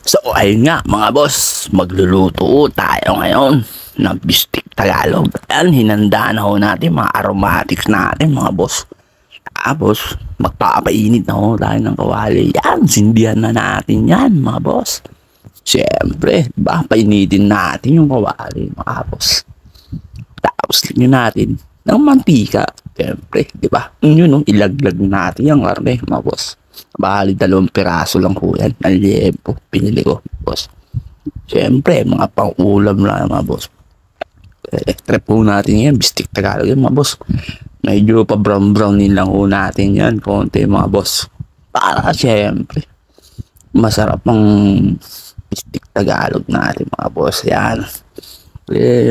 So ayun nga mga boss, magluluto tayo ngayon ng bistik Tagalog. Ayan, hinanda na ho natin mga aromatics natin mga boss. Tapos magpapainit na ho tayo ng kawali. Yan, sindihan na natin yan mga boss. Siyempre, diba, painitin natin yung kawali mga boss. Tapos lagyan natin ng mantika. Siyempre, diba, yun no, ilaglag natin yung karne mga boss. Bali 2 piraso lang po yan. Ang liempo. Pinili ko, boss. Siyempre, mga pang-ulam lang, mga boss. Trip po natin yan. Bistik Tagalog yan, mga boss. Medyo pa brown din lang po natin yan. Konti, mga boss. Para, siyempre, masarap ang bistik Tagalog natin, mga boss. Yan.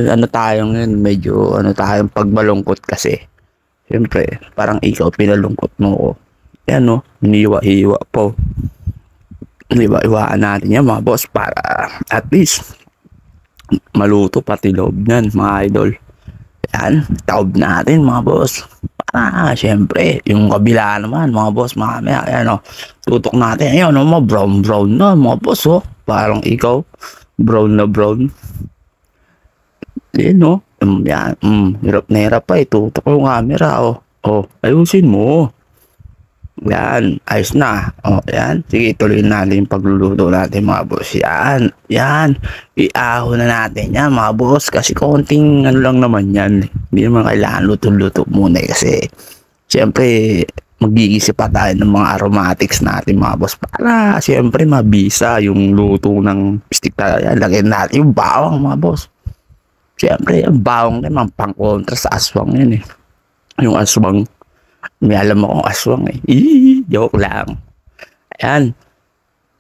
Ano tayo ngayon? Medyo, tayong pagmalungkot kasi. Siyempre, parang ikaw pinalungkot mo ko. Yan no, hiniwa-hiwa po. Hiwa-hiwaan natin yan mga boss para at least maluto pati loob yan mga idol. Yan, taob natin mga boss. Para syempre, yung kabila naman mga boss, mamaya, yan o. Tutok natin, yan o, brown na mga boss o. Parang ikaw, brown na brown. Yan o, yan, hirap na hirap pa, tutok yung camera o. O, ayusin mo. Yan, ayos na. O, yan. Sige, tuloy natin yung pagluluto natin mga boss. Yan, yan. Iahon na natin yan mga boss. Kasi konting ano lang naman yan. Hindi naman kailangan luto-luto muna kasi siyempre mag-iisip pa tayo ng mga aromatics natin mga boss. Para siyempre mabisa yung luto ng bistik tayo. Yan, lagyan natin yung bawang mga boss. Siyempre, yung bawang naman pang-kontra sa aswang yan eh. Yung aswang. May alam mo kung aswang eh. Joke lang. Ayan.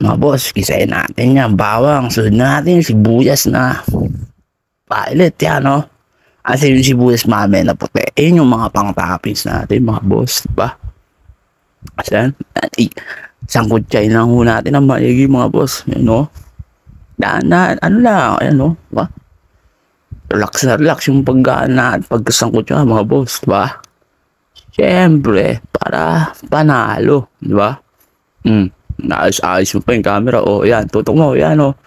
Mga boss, kisain natin yan. Bawang. Sunod natin sibuyas na violet yan o. Kasi yung sibuyas mami na puti. Ayun yung mga pang-toppings natin mga boss. Diba? Kasi sangkutsay lang ho natin ang maigi mga boss. Yan o. Ano lang. Ayan o. Diba? Relax na relax yung pagkasangkutsay mga boss. Diba? Siyempre, para panalo, di ba? Naayos mo pa yung camera. O, yan, tutok mo, yan, o.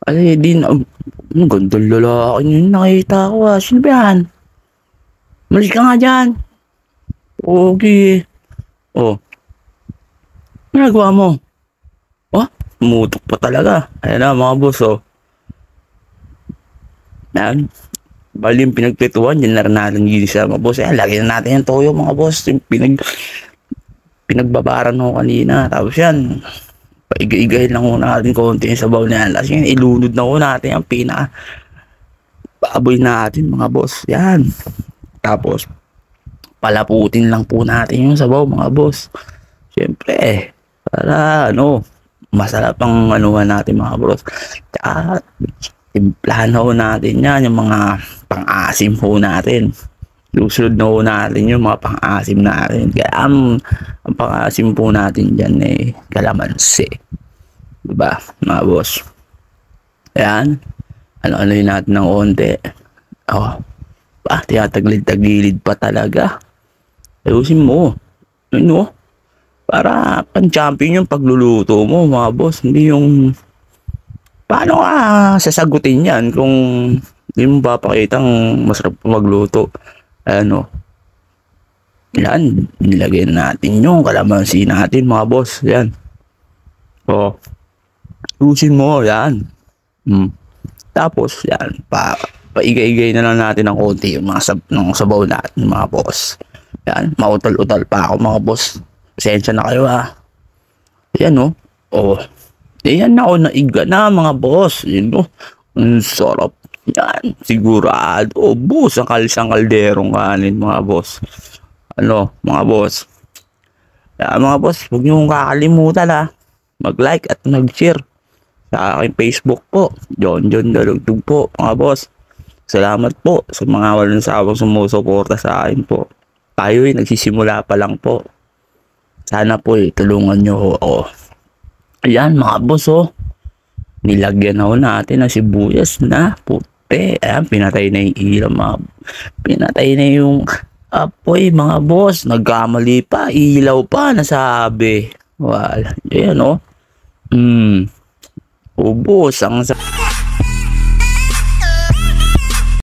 Kasi, gandang lalaki yun nakita ko, Sino ba yan? Malis ka nga dyan. Okay. O. Nagawa mo? O, mutok pa talaga. Ayan na, mga boss, o. Yan. Bali yung pinagprituan, yan na rin natin ginisa mga boss. Ayan, lagyan na natin yung toyo mga boss. Yung pinagbabaran mo kanina. Tapos yan, paigay-igay lang ko natin konti yung sabaw na yan. Tapos yan, ilunod na ko natin yung baboy natin mga boss. Yan. Tapos, palaputin lang po natin yung sabaw mga boss. Siyempre, para masarap ang anuhan natin mga boss. Tsaka, timplahan ho natin yan, yung mga pang-asim ho natin. Susunod na ho natin yung mga pang-asim natin. Kaya ang pang-asim po natin dyan eh, kalamansi. Diba, mga boss? Ayan. Ano-ano yun natin ng onte. Tiyatagilid-tagilid pa talaga. Ayusin mo. Para pan-champion yung pagluluto mo, mga boss. Hindi yung paano ka sasagutin yan kung hindi mo papakitang masarap magluto? Yan, nilagyan natin yung kalamansi natin mga boss. Yan. O, usin mo, yan. Tapos, yan, paigay-igay na lang natin ng konti yung mga sabaw natin mga boss. Yan, mautal-utal pa ako mga boss. Pasensya na kayo ha. Yan o. Yan na ako naiga na mga boss. Ang sarap. Yan. Sigurado. Boss, ang kalisang kalderong kanin mga boss. Mga boss. Mga boss, huwag nyo kakalimutan ha. Mag-like at mag-share sa aking Facebook po. John Dalugtug po mga boss. Salamat po sa mga walang sawang sumusuporta sa akin po. Tayo nagsisimula pa lang po. Sana po tulungan nyo ako. Ayan mga boss nilagyan na natin ng sibuyas na puti. Ayan, pinatay na yung ilaw pinatay na yung apoy mga boss. Nagkamali pa, ilaw pa nasabi. Wala. Ayan Oh, boss, ang